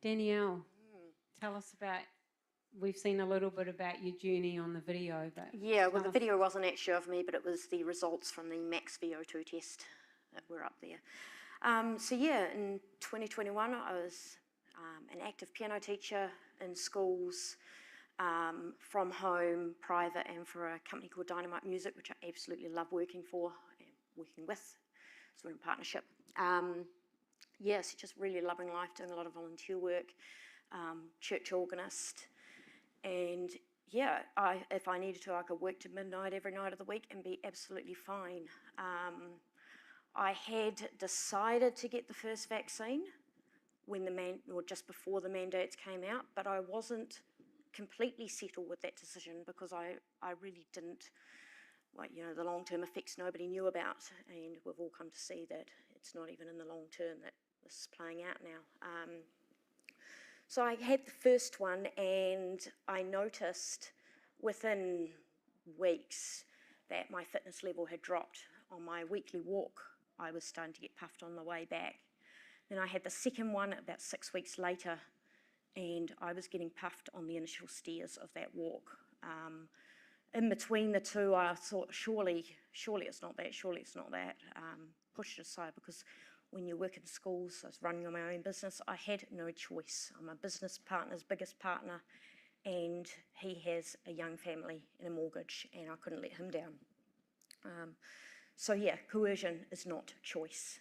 Danielle, tell us about, we've seen a little bit about your journey on the video, but Yeah, well, the video wasn't actually of me, but it was the results from the max VO2 test that were up there. So yeah, in 2021, I was an active piano teacher in schools, from home, private, and for a company called Dynamite Music, which I absolutely love working for and working with. So we're in partnership. Yes, just really loving life, doing a lot of volunteer work, church organist, and yeah, if I needed to, I could work to midnight every night of the week and be absolutely fine. I had decided to get the first vaccine when just before the mandates came out, but I wasn't completely settled with that decision because I really didn't, well, you know, the long-term effects nobody knew about, and we've all come to see that it's not even in the long term that this is playing out now. So I had the first one, and I noticed within weeks that my fitness level had dropped. On my weekly walk, I was starting to get puffed on the way back. Then I had the second one about 6 weeks later, and I was getting puffed on the initial stairs of that walk. In between the two, I thought, surely it's not that, surely it's not that. Pushed it aside because when you work in schools, I was running my own business, I had no choice. I'm a business partner's biggest partner, and he has a young family and a mortgage, and I couldn't let him down. So yeah, coercion is not choice.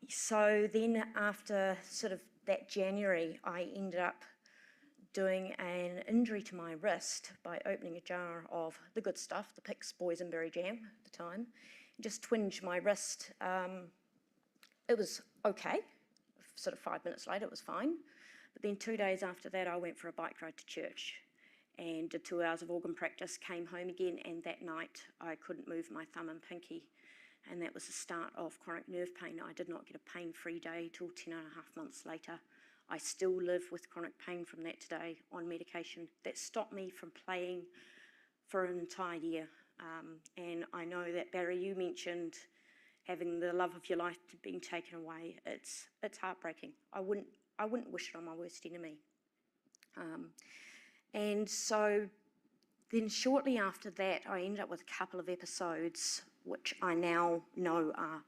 So then after sort of that January, I ended up doing an injury to my wrist by opening a jar of the good stuff, the Pix boysenberry jam at the time, and just twinged my wrist. It was okay. Sort of 5 minutes later, it was fine. But then 2 days after that, I went for a bike ride to church and did 2 hours of organ practice, came home again, and that night I couldn't move my thumb and pinky. And that was the start of chronic nerve pain. I did not get a pain-free day till 10 and a half months later. I still live with chronic pain from that today on medication that stopped me from playing for an entire year. And I know that, Barry, you mentioned having the love of your life being taken away. It's heartbreaking. I wouldn't wish it on my worst enemy. And so then shortly after that, I ended up with a couple of episodes which I now know are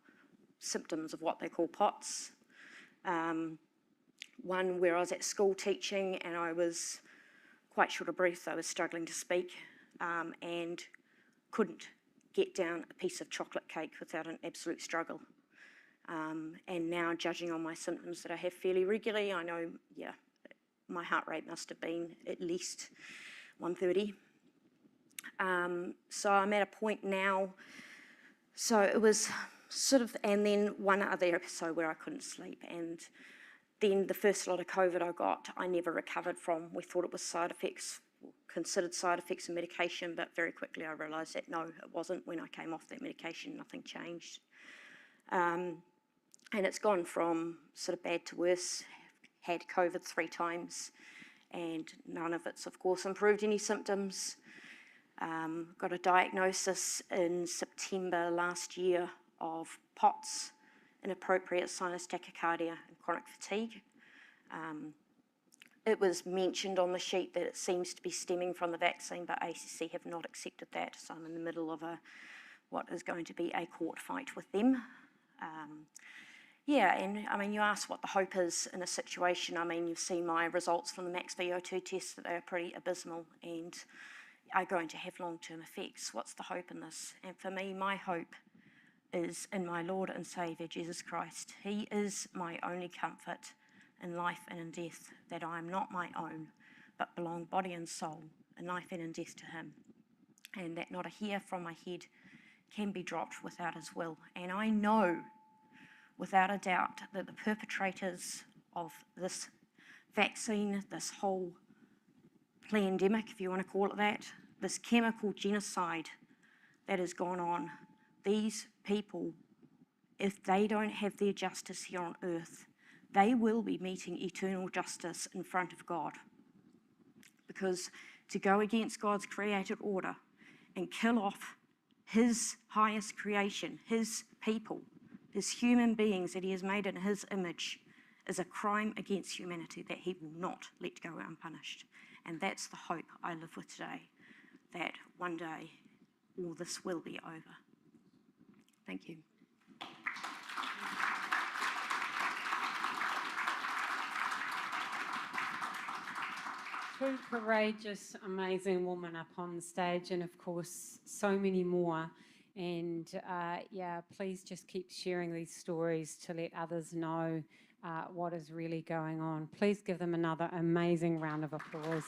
symptoms of what they call POTS. One where I was at school teaching and I was quite short of breath. I was struggling to speak and couldn't get down a piece of chocolate cake without an absolute struggle. And now, judging on my symptoms that I have fairly regularly, I know, yeah, my heart rate must have been at least 130. So I'm at a point now, so it was sort of, and then one other episode where I couldn't sleep, and then the first lot of COVID I got, I never recovered from. We thought it was side effects, considered side effects of medication, but very quickly I realised that no, it wasn't. When I came off that medication, nothing changed. And it's gone from sort of bad to worse. Had COVID 3 times, and none of it's, of course, improved any symptoms. Got a diagnosis in September last year of POTS, inappropriate sinus tachycardia, and chronic fatigue. It was mentioned on the sheet that it seems to be stemming from the vaccine, but ACC have not accepted that, so I'm in the middle of what is going to be a court fight with them. Yeah, and I mean, you asked what the hope is in a situation. I mean, you've seen my results from the max VO2 test, that they are pretty abysmal and are going to have long-term effects. What's the hope in this? And for me, my hope is in my Lord and Saviour, Jesus Christ. He is my only comfort in life and in death, that I am not my own, but belong body and soul in life and in death to him, and that not a hair from my head can be dropped without his will. And I know, without a doubt, that the perpetrators of this vaccine, this whole pandemic, if you want to call it that, this chemical genocide that has gone on, these people, if they don't have their justice here on earth, they will be meeting eternal justice in front of God. Because to go against God's created order and kill off his highest creation, his people, his human beings that he has made in his image, is a crime against humanity that he will not let go unpunished. And that's the hope I live with today, that one day all this will be over. Thank you. Two courageous, amazing women up on the stage, and of course, so many more. And yeah, please just keep sharing these stories to let others know what is really going on. Please give them another amazing round of applause.